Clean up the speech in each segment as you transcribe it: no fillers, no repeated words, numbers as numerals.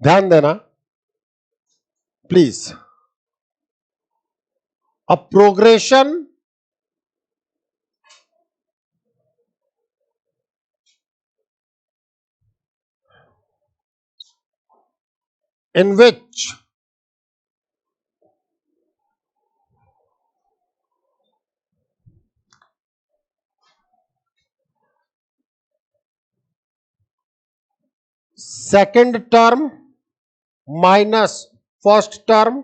ध्यान देना please. A progression in which second term minus first term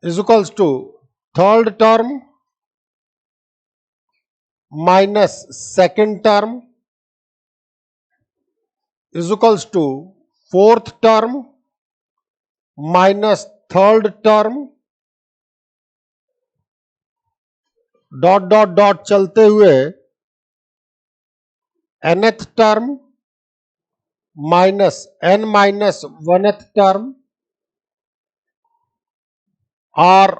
is equals to third term minus second term is equals to fourth term minus third term dot dot dot चलते हुए nth term minus n minus 1th term or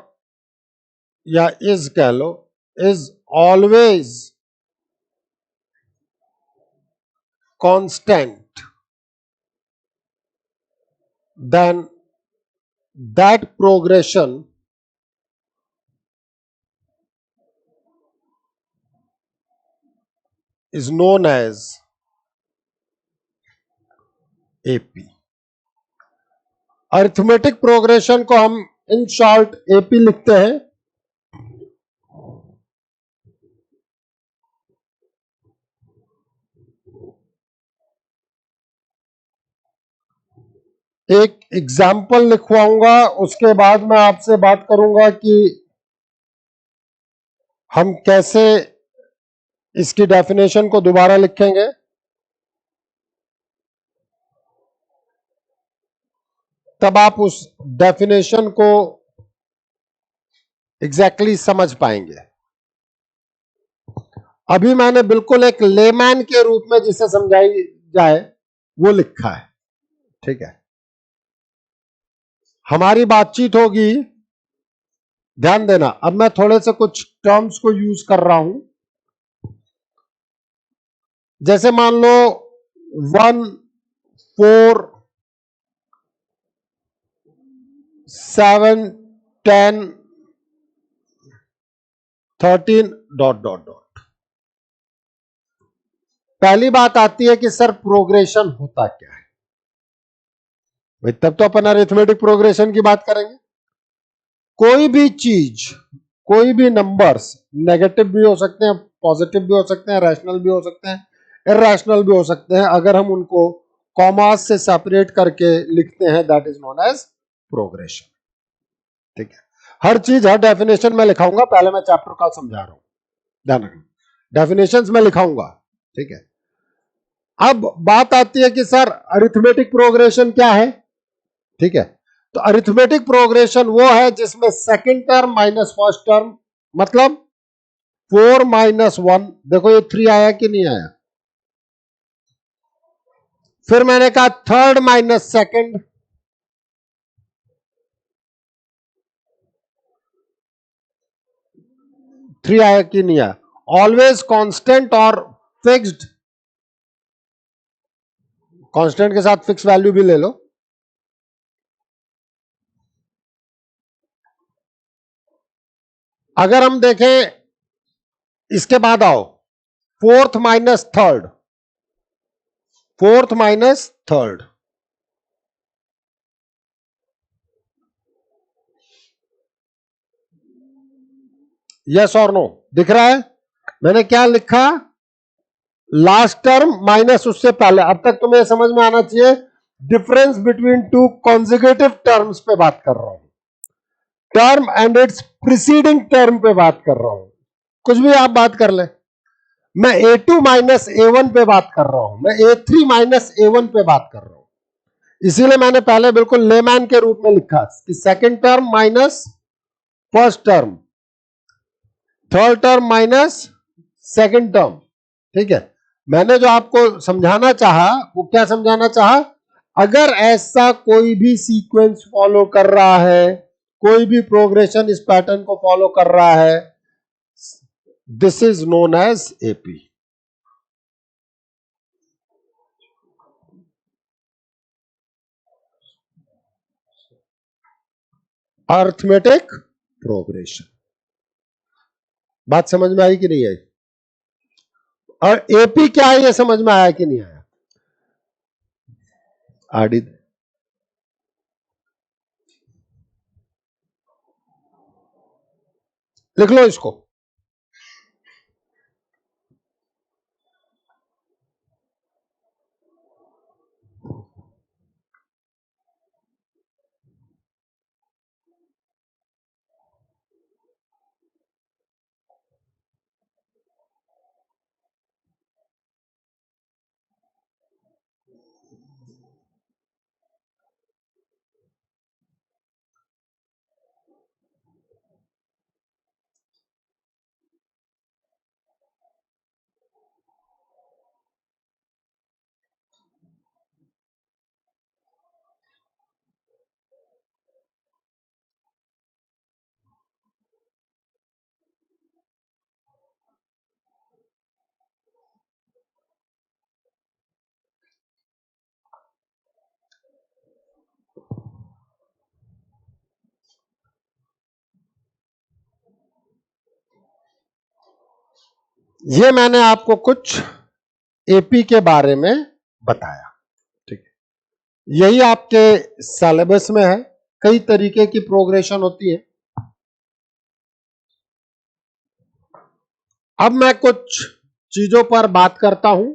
या is कह लो is always constant, then that progression is known as AP। Arithmetic progression को हम in short AP लिखते हैं। एक एग्जाम्पल लिखवाऊंगा, उसके बाद मैं आपसे बात करूंगा कि हम कैसे इसकी डेफिनेशन को दोबारा लिखेंगे। तब आप उस डेफिनेशन को एग्जैक्टली समझ पाएंगे। अभी मैंने बिल्कुल एक लेमैन के रूप में जिसे समझाई जाए वो लिखा है, ठीक है। हमारी बातचीत होगी, ध्यान देना। अब मैं थोड़े से कुछ टर्म्स को यूज कर रहा हूं, जैसे मान लो 1 4 7 10 13 डॉट डॉट डॉट। पहली बात आती है कि सर प्रोग्रेशन होता क्या है। भाई तब तो अपन अरिथमेटिक प्रोग्रेशन की बात करेंगे। कोई भी चीज, कोई भी नंबर्स नेगेटिव भी हो सकते हैं, पॉजिटिव भी हो सकते हैं, रैशनल भी हो सकते हैं, इरैशनल भी हो सकते हैं। अगर हम उनको कॉमास से सेपरेट करके लिखते हैं, that is known as progression, ठीक है। हर चीज हर डेफिनेशन में लिखाऊंगा, पहले मैं चैप्टर का समझा रहा हूं, ध्यान रखना। डेफिनेशंस में लिखाऊंगा, ठीक है। अब बात आती है कि सर अरिथमेटिक प्रोग्रेशन क्या है, ठीक है। तो अरिथमेटिक प्रोग्रेशन वो है जिसमें second term minus first term, मतलब 4 माइनस 1, देखो ये 3 आया कि नहीं आया। फिर मैंने कहा थर्ड माइनस सेकंड, थ्री आया कि नहीं आया। ऑलवेज कांस्टेंट और फिक्स्ड, कांस्टेंट के साथ फिक्स वैल्यू भी ले लो। अगर हम देखें इसके बाद आओ, fourth minus third, fourth minus third, yes और नो दिख रहा है। मैंने क्या लिखा, लास्ट टर्म माइनस उससे पहले। अब तक तुम्हें समझ में आना चाहिए difference between two consecutive terms पे बात कर रहा हूं, term and it's preceding term पे बात कर रहा हूं। कुछ भी आप बात कर ले, मैं A2 माइनस A1 पे बात कर रहा हूं, मैं A3 माइनस A1 पे बात कर रहा हूं। इसीलिए मैंने पहले बिल्कुल लेमैन के रूप में लिखा कि second term minus first term, third term minus second term, ठीक है। मैंने जो आपको समझाना चाहा वो क्या समझाना चाहा, अगर ऐसा कोई भी सीक्वेंस फॉलो कर रहा है, कोई भी प्रोग्रेशन इस पैटर्न को फॉलो कर रहा है, this is known as AP. Arithmetic progression. बात समझ में आई कि नहीं आई? और एपी क्या है ये समझ में आया कि नहीं आया? आरडी लिख लो इसको। ये मैंने आपको कुछ एपी के बारे में बताया, ठीक है। यही आपके सिलेबस में है। कई तरीके की प्रोग्रेशन होती है। अब मैं कुछ चीजों पर बात करता हूं।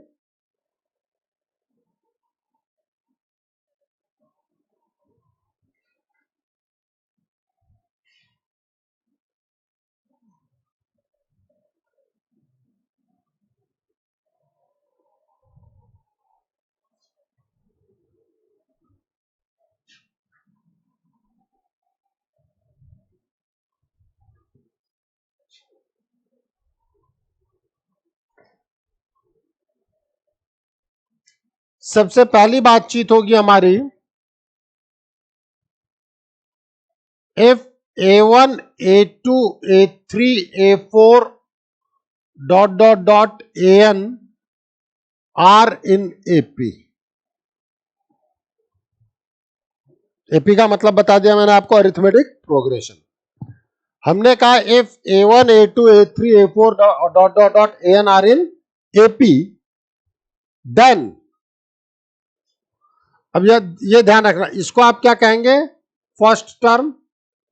सबसे पहली बातचीत होगी हमारी if a1 a2 a3 a4 an are in AP। AP का मतलब बता दिया मैंने आपको, अरिथमेटिक प्रोग्रेशन। हमने कहा if a1 a2 a3 a4 an are in AP, then अब ये ध्यान रखना, इसको आप क्या कहेंगे? First term.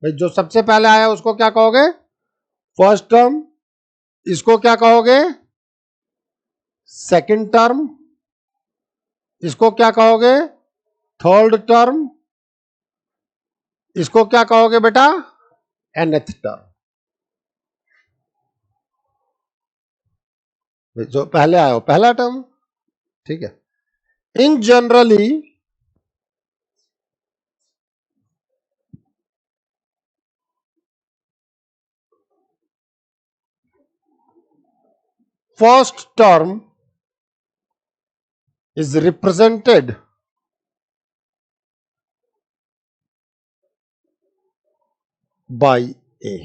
जो सबसे पहले आया उसको क्या कहोगे? First term. इसको क्या कहोगे? Second term. इसको क्या कहोगे? Third term. इसको क्या कहोगे बेटा? nth term. जो पहले आया हो पहला टर्म, ठीक है। In generally first term is represented by A.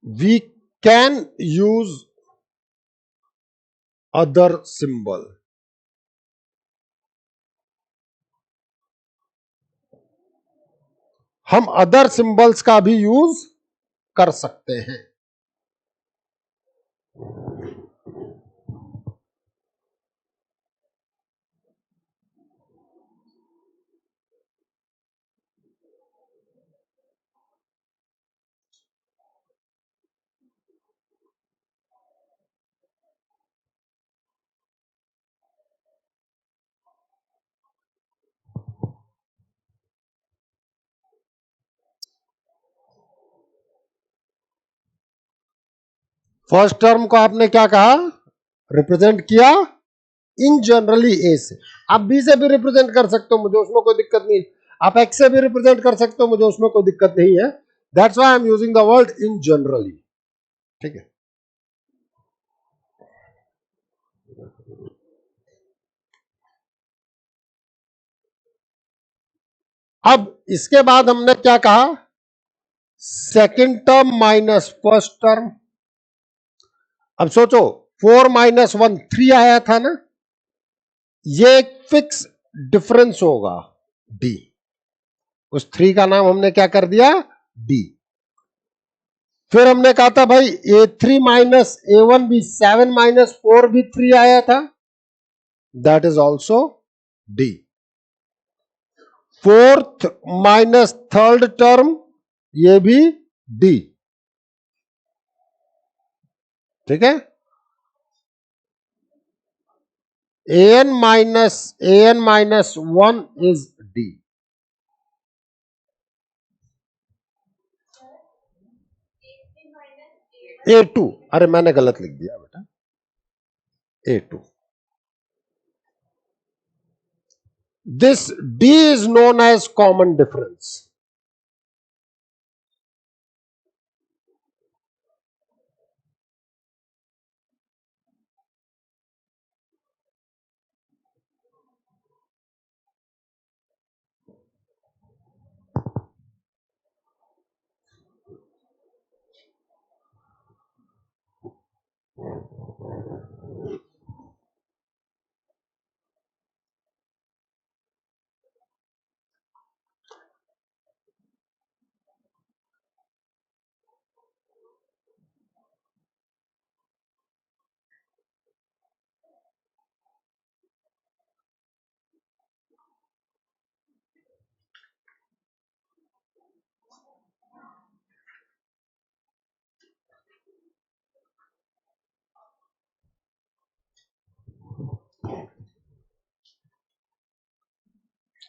We can use other symbol. हम अदर सिंबल्स का भी यूज कर सकते हैं। फर्स्ट टर्म को आपने क्या कहा? रिप्रेजेंट किया इन जनरली ए से। आप बी से भी रिप्रेजेंट कर सकते हो, मुझे उसमें कोई दिक्कत नहीं। आप एक्स से भी रिप्रेजेंट कर सकते हो, मुझे उसमें कोई दिक्कत नहीं है। That's why I am using the word in generally, ठीक है। अब इसके बाद हमने क्या कहा? Second term minus first term. अब सोचो 4 - 1 3 आया था ना, ये एक फिक्स डिफरेंस होगा डी। उस 3 का नाम हमने क्या कर दिया, डी। फिर हमने कहा था भाई A3 माइनस A1 भी 7 माइनस 4 भी 3 आया था, that is also D. Fourth minus third term, ये भी डी। ठीक है, an minus 1 is D. A2, अरे मैंने गलत लिख दिया बेटा, A2। This D is known as common difference।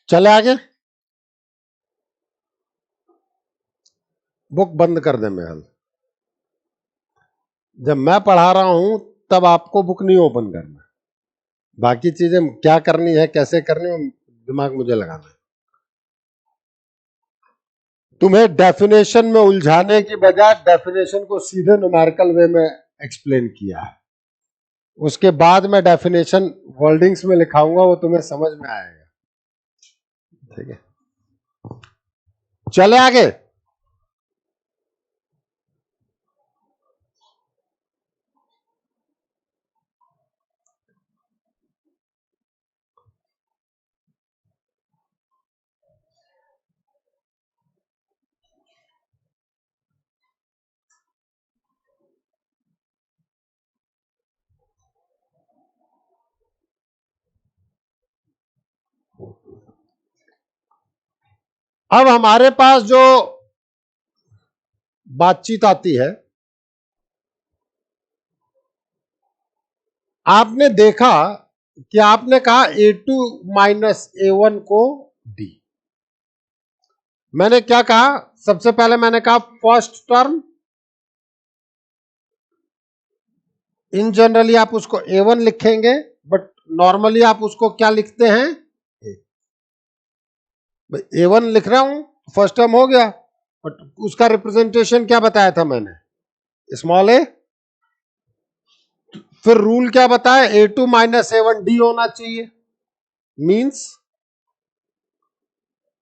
चले आगे, बुक बंद कर दे मेहल। जब मैं पढ़ा रहा हूं तब आपको बुक नहीं ओपन करना, बाकी चीजें क्या करनी है कैसे करनी है दिमाग मुझे लगाना है। तुम्हें डेफिनेशन में उलझाने की बजाय डेफिनेशन को सीधे न्यूमेरिकल वे में एक्सप्लेन किया है, उसके बाद मैं डेफिनेशन वर्डिंग्स में लिखाऊंगा, वो तुम्हें समझ में आएगा। ठीक है, चले आगे। अब हमारे पास जो बातचीत आती है, आपने देखा कि आपने कहा A2 माइनस A1 को D। मैंने क्या कहा, सबसे पहले मैंने कहा फर्स्ट टर्म, इन जनरली आप उसको A1 लिखेंगे, बट नॉर्मली आप उसको क्या लिखते हैं, A1 लिख रहा हूं, फर्स्ट टर्म हो गया, बट उसका रिप्रेजेंटेशन क्या बताया था मैंने, स्मॉल ए। फिर रूल क्या बताया, A2 माइनस A1 D होना चाहिए, means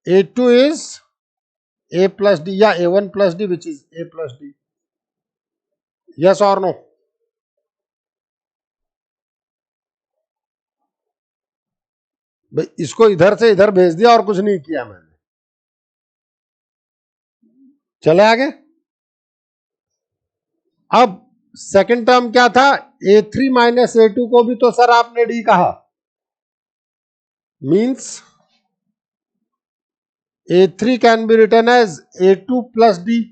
A2 is A plus D या A1 plus D which is A plus D. Yes और नो? इसको इधर से इधर भेज दिया और कुछ नहीं किया मैंने। चले आगे। अब सेकंड टर्म क्या था, A3 माइनस A2 को भी तो सर आपने D कहा, means A3 can be written as A2 plus D।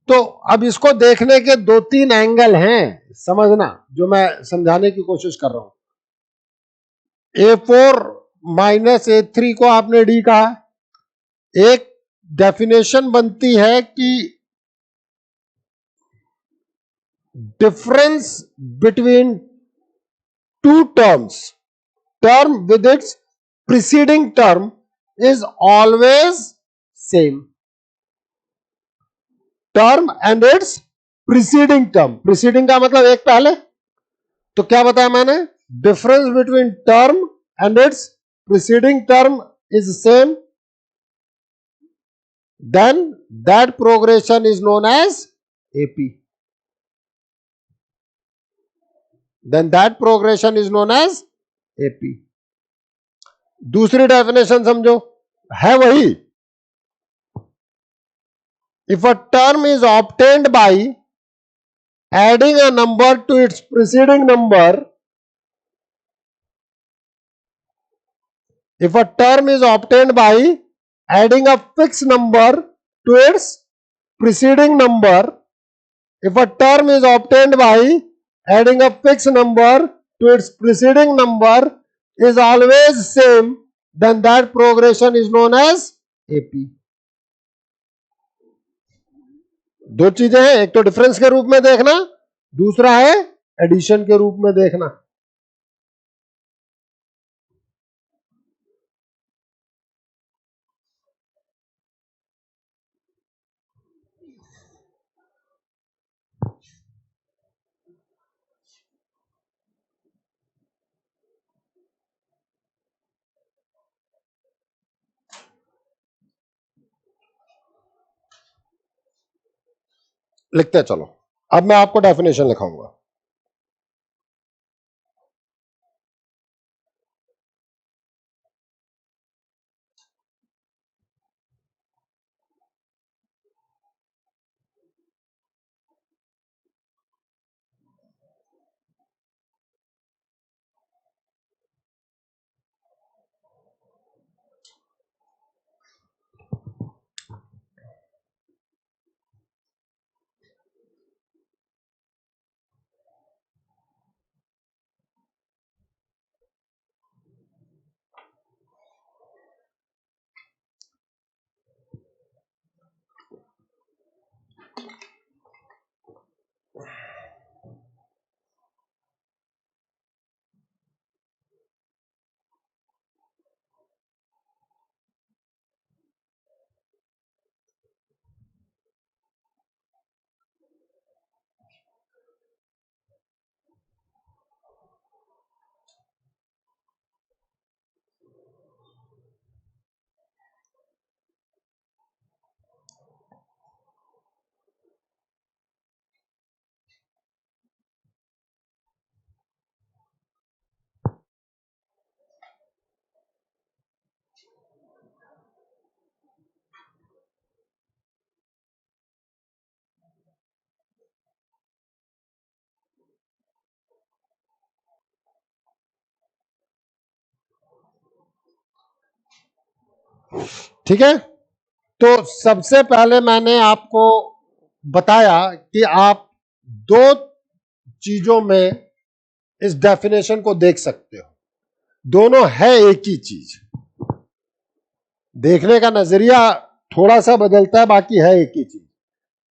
तो अब इसको देखने के 2-3 एंगल हैं, समझना, जो मैं समझाने की कोशिश कर रहा हूं। A4 माइनस A3 को आपने D कहा, एक डेफिनेशन बनती है कि difference between to terms, term with its preceding term is always same. Term and its preceding term, preceding का मतलब एक पहले, तो क्या बताया मैंने, difference between term and its preceding term is same, then that progression is known as AP। then that progression is known as AP. दूसरी definition समझो, है वही. If a term is obtained by adding a number to its preceding number, if a term is obtained by adding a fixed number to its preceding number, if a term is obtained by adding a fixed number to its preceding number is always same, then that progression is known as AP. दो चीजें हैं, एक तो difference के रूप में देखना, दूसरा है एडिशन के रूप में देखना. लिखते चलो, अब मैं आपको डेफिनेशन लिखाऊंगा. ठीक है, तो सबसे पहले मैंने आपको बताया कि आप दो चीजों में इस डेफिनेशन को देख सकते हो. दोनों है एक ही चीज, देखने का नजरिया थोड़ा सा बदलता है, बाकी है एक ही चीज.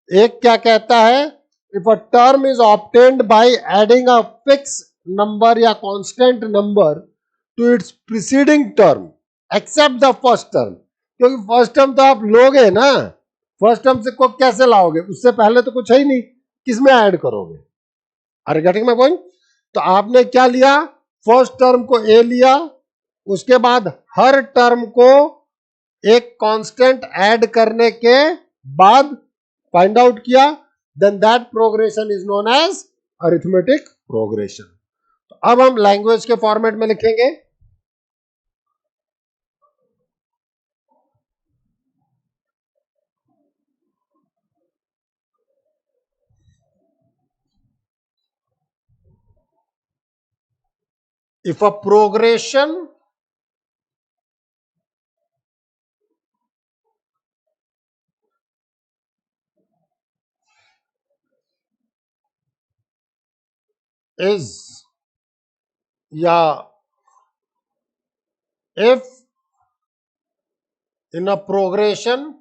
एक क्या कहता है, if a term is obtained by adding a fix number या constant number to its preceding term except the first term. क्योंकि फर्स्ट टर्म तो आप लोगे ना, फर्स्ट टर्म से को कैसे लाओगे, उससे पहले तो कुछ है ही नहीं, किसमें ऐड करोगे. Are getting my point. तो आपने क्या लिया, फर्स्ट टर्म को ए लिया, उसके बाद हर टर्म को एक कांस्टेंट ऐड करने के बाद फाइंड आउट किया, then that progression is known as arithmetic progression. तो अब हम लैंग्वेज के फॉर्मेट में लिखेंगे. If a progression is, yeah, if in a progression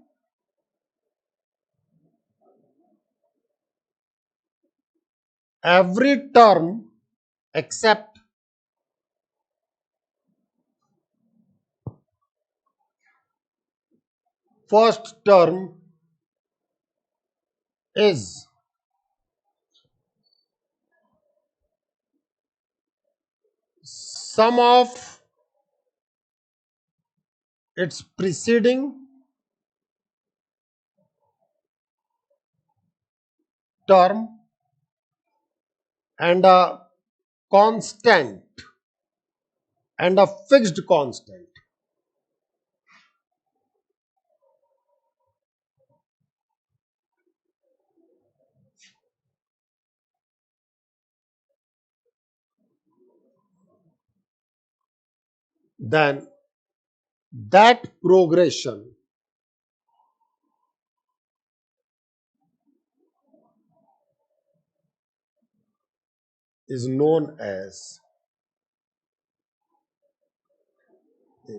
every term except first term is sum of its preceding term and a constant and a fixed constant, then that progression is known as AP.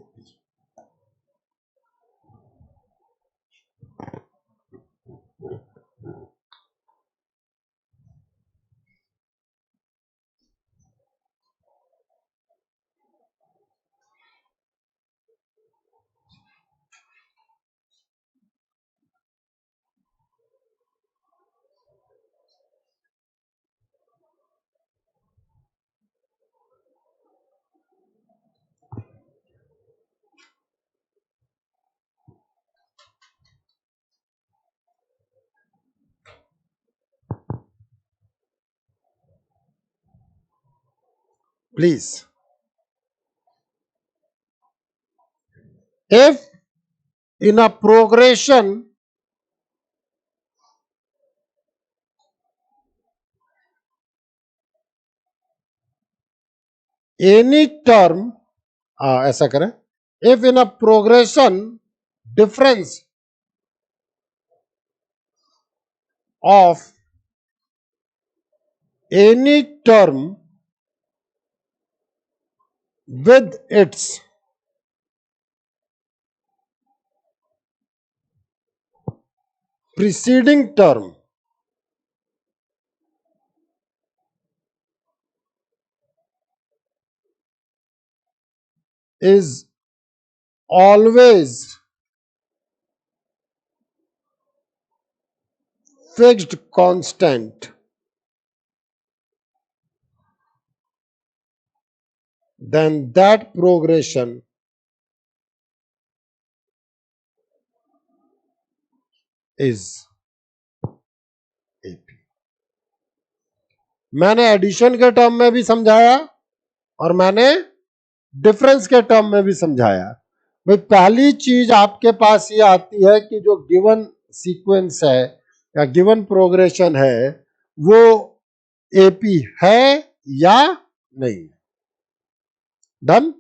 Please, if in a progression any term, ऐसा करें, if in a progression difference of any term with its preceding term is always fixed constant, then that progression is AP. मैंने addition के term में भी समझाया और मैंने difference के टर्म में भी समझाया। भाई पहली चीज आपके पास ये आती है कि जो गिवन सीक्वेंस है या गिवन प्रोग्रेशन है वो एपी है या नहीं। डन।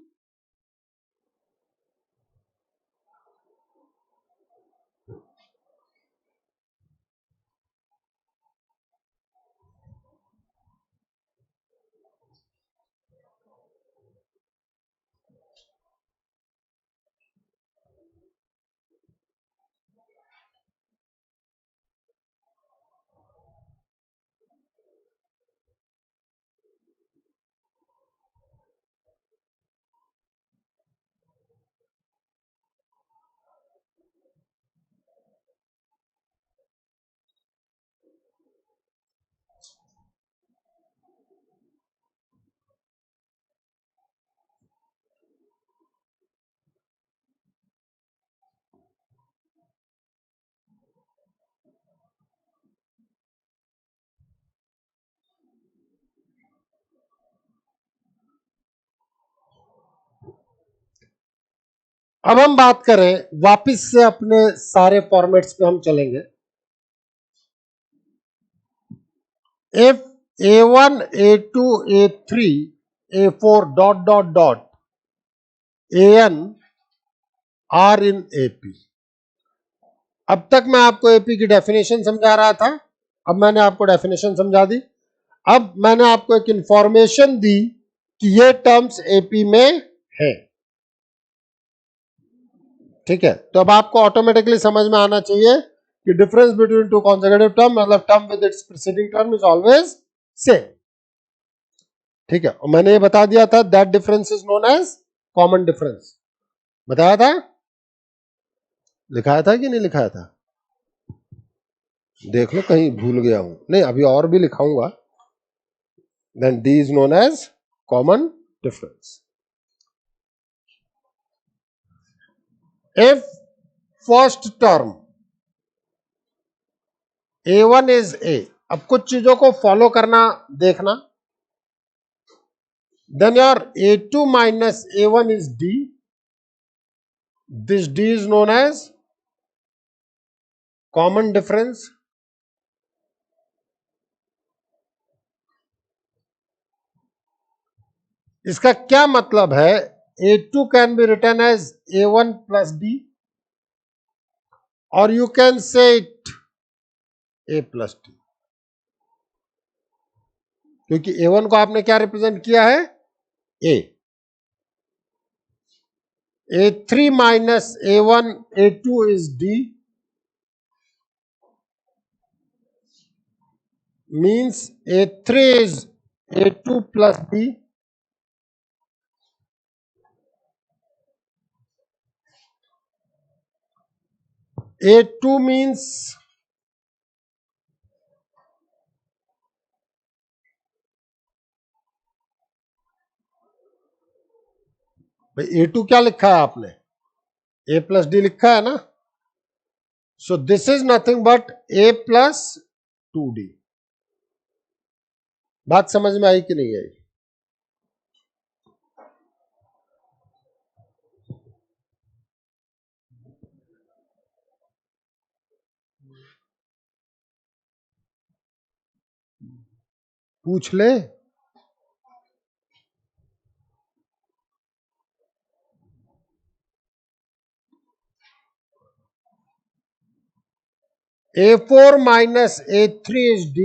अब हम बात करें वापस से अपने सारे फॉर्मेट्स पे हम चलेंगे। If A1 A2 A3 A4 dot dot dot AN are in AP। अब तक मैं आपको एपी की डेफिनेशन समझा रहा था, अब मैंने आपको डेफिनेशन समझा दी। अब मैंने आपको एक इंफॉर्मेशन दी कि ये टर्म्स एपी में है, ठीक है। तो अब आपको ऑटोमेटिकली समझ में आना चाहिए कि difference between two consecutive term मतलब term with its preceding term is always same, ठीक है। और मैंने ये बता दिया था that difference is known as common difference, बताया था, लिखाया था कि नहीं लिखाया था, देख लो कहीं भूल गया हूं, नहीं अभी और भी लिखाऊंगा। Then D is known as common difference. If first term A1 is A, अब कुछ चीजों को फॉलो करना देखना। then your A2 minus A1 is D. This D is known as common difference. इसका क्या मतलब है? A2 can be written as A1 plus D, or you can say it A plus D, क्योंकि A1 को आपने क्या represent किया है? A. A3 minus A1 A2 is D, means A3 is A2 plus D. A2 means भाई A2 क्या लिखा है आपने? A plus D लिखा है ना? So this is nothing but A plus 2D. बात समझ में आई कि नहीं आई? पूछ ले. A4 minus A3 is D.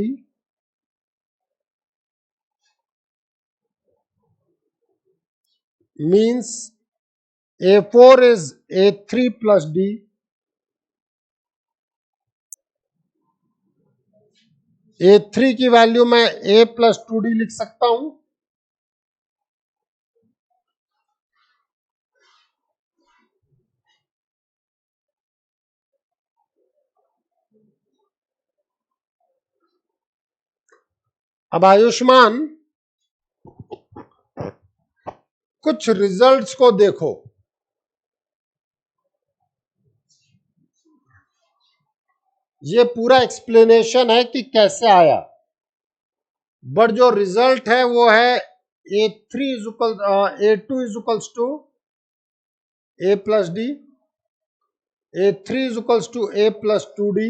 Means A4 is A3 plus D. A3 की वैल्यू मैं A plus 2D लिख सकता हूं. अब आयुष्मान, कुछ रिजल्ट्स को देखो. ये पूरा एक्सप्लेनेशन है कि कैसे आया, बट जो रिजल्ट है वो है A3 is equal A2 is equals to A plus D, A3 is equals to A plus 2D,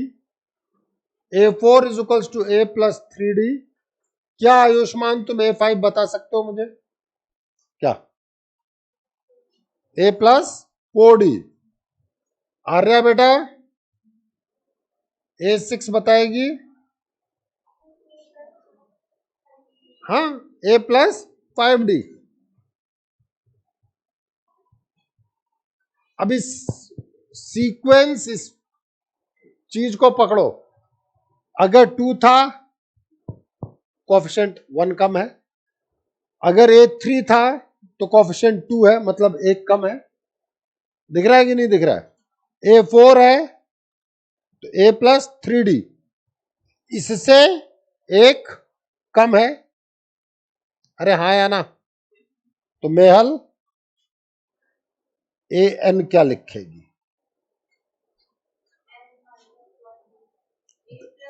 A4 is equals to A plus 3D. क्या आयुष्मान तुम A5 बता सकते हो मुझे? क्या? A plus 4D. आर्या बेटा A6 बताएगी. हाँ, A plus 5D. अब इस सीक्वेंस, इस चीज को पकड़ो. अगर 2 था कोएफिशिएंट 1 कम है, अगर A3 था तो कोएफिशिएंट 2 है, मतलब 1 कम है. दिख रहा है कि नहीं दिख रहा है? A4 है तो A plus 3D, इससे 1 कम है. अरे हाँ या ना? तो मेहल AN क्या लिखेगी?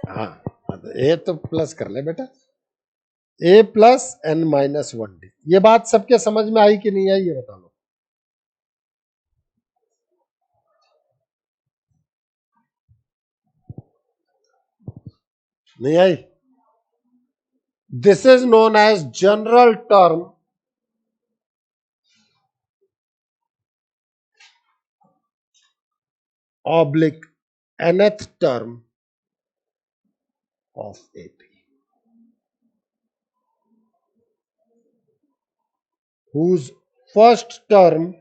हाँ, तो A तो प्लस कर ले बेटा. A plus N minus 1D. ये बात सबके समझ में आई कि नहीं आई, ये बता लो. नहीं आई? This is known as general term oblique nth term of AP, whose first term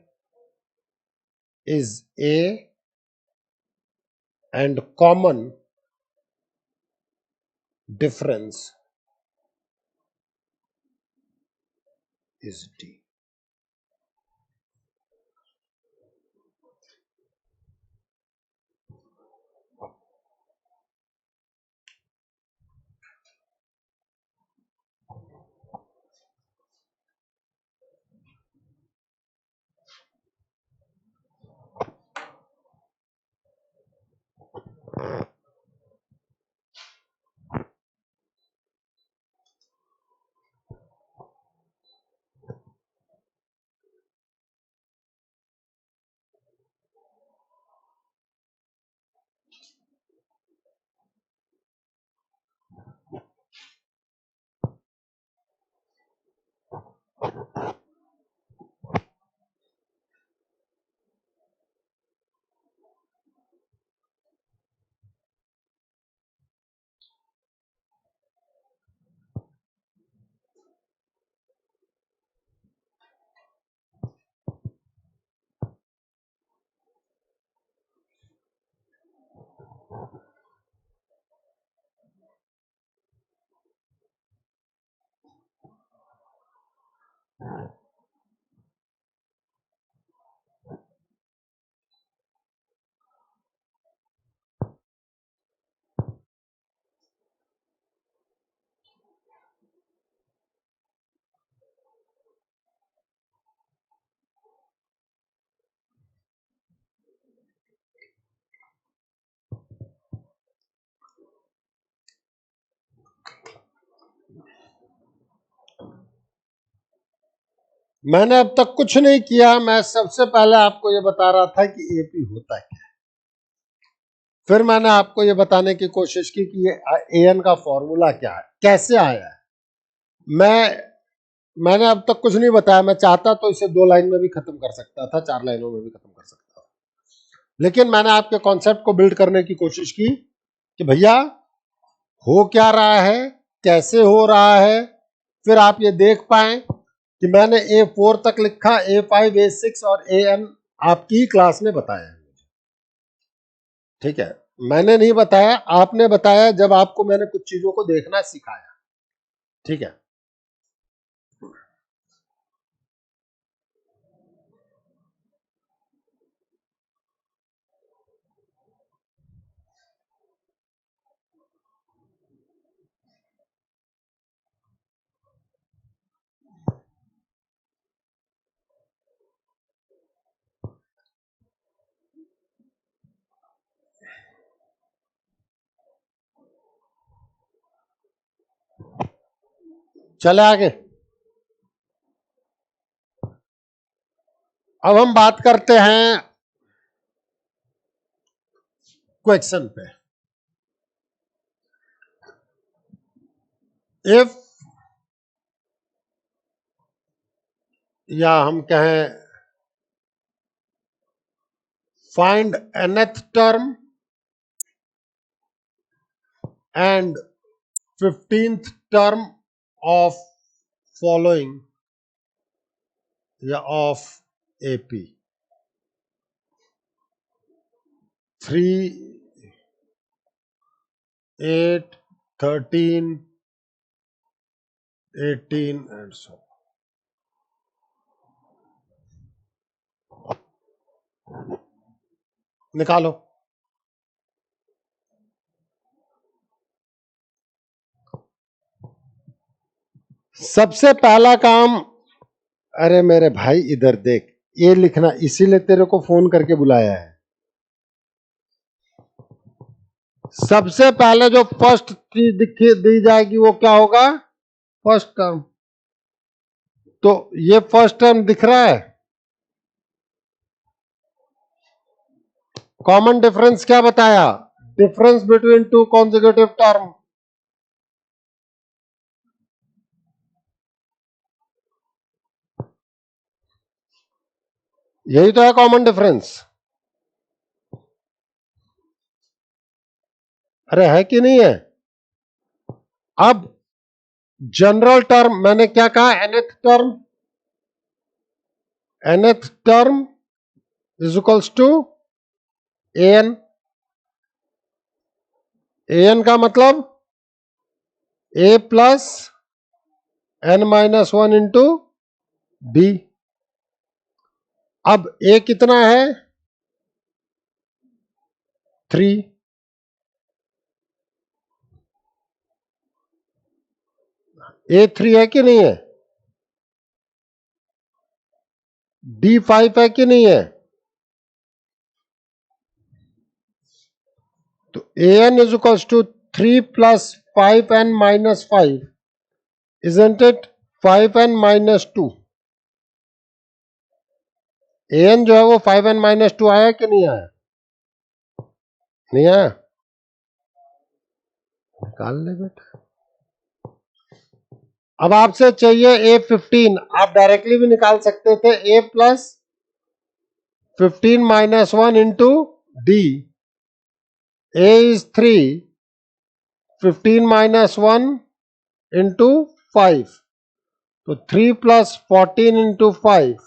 is A and common difference is D. मैंने अब तक कुछ नहीं किया, मैं सबसे पहले आपको ये बता रहा था कि एपी होता क्या है। फिर मैंने आपको ये बताने की कोशिश की कि ये एन का फॉर्मूला क्या है, कैसे आया है। मैंने अब तक कुछ नहीं बताया। मैं चाहता तो इसे 2 लाइन में भी खत्म कर सकता था, 4 लाइनों में भी खत्म कर सकता था, लेकिन मैंने आपके कॉन्सेप्ट को बिल्ड करने की कोशिश की कि भैया हो क्या रहा है, कैसे हो रहा है, फिर आप ये देख पाए कि मैंने A4 तक लिखा, A5, A6 और AN आपकी ही क्लास ने बताया है। ठीक है, मैंने नहीं बताया, आपने बताया जब आपको मैंने कुछ चीजों को देखना सिखाया। ठीक है, चले आगे। अब हम बात करते हैं क्वेश्चन पे। इफ, या हम कहें find nth term and 15th term of following या ऑफ AP 3, 8, 13, 18 एंड सो। निकालो। सबसे पहला काम, अरे मेरे भाई इधर देख, ये लिखना, इसीलिए तेरे को फोन करके बुलाया है। सबसे पहले जो फर्स्ट चीज दी जाएगी वो क्या होगा? First term. तो ये फर्स्ट टर्म दिख रहा है। कॉमन डिफरेंस क्या बताया? Difference between two consecutive term. यही तो है कॉमन डिफरेंस। अरे है कि नहीं है? अब जनरल टर्म मैंने क्या कहा? nth term, nth term is equals to an। an का मतलब a plus n-1 into b। अब a कितना है? 3। A3 है कि नहीं है? D5 है कि नहीं है? तो an is equals to 3 plus 5n minus 5, isn't it 5n minus 2? an जो है वो 5n minus 2 आया कि नहीं आया? नहीं आया? निकाल ले बेटा। अब आपसे चाहिए A15, आप डायरेक्टली भी निकाल सकते थे, a plus 15 minus 1 into d। a is 3, 15 minus 1 into 5, तो 3 plus 14 into 5।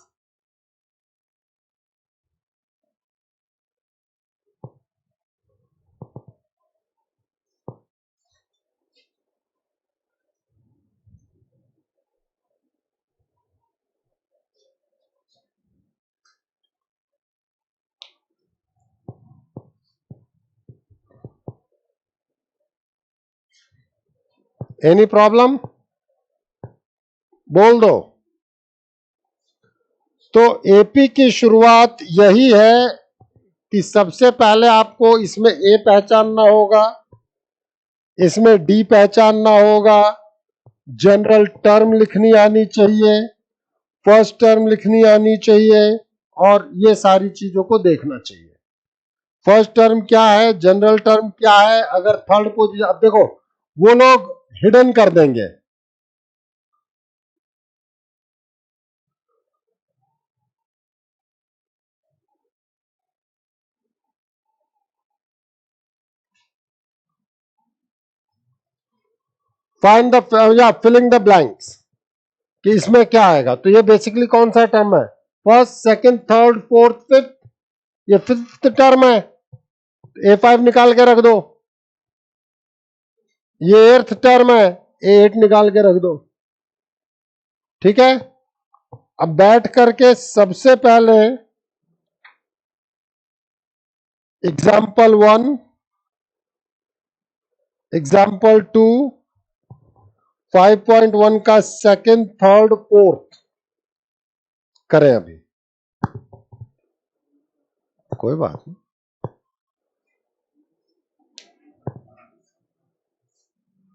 Any problem? बोल दो। तो एपी की शुरुआत यही है कि सबसे पहले आपको इसमें ए पहचानना होगा, इसमें डी पहचानना होगा, जनरल टर्म लिखनी आनी चाहिए, फर्स्ट टर्म लिखनी आनी चाहिए और ये सारी चीजों को देखना चाहिए। फर्स्ट टर्म क्या है, जनरल टर्म क्या है, अगर थर्ड पोजीशन, अब देखो वो लोग हिडन कर देंगे। फाइंड द या फिलिंग द ब्लैंक्स कि इसमें क्या आएगा। तो ये बेसिकली कौन सा टर्म है, first second third fourth fifth, ये फिफ्थ टर्म है। A5 निकाल के रख दो। ये एर्थ टर्म है, A8 निकाल के रख दो। ठीक है, अब बैठ करके सबसे पहले एग्जाम्पल 1, एग्जाम्पल 2, 5.1 का सेकंड थर्ड फोर्थ करें। अभी कोई बात नहीं।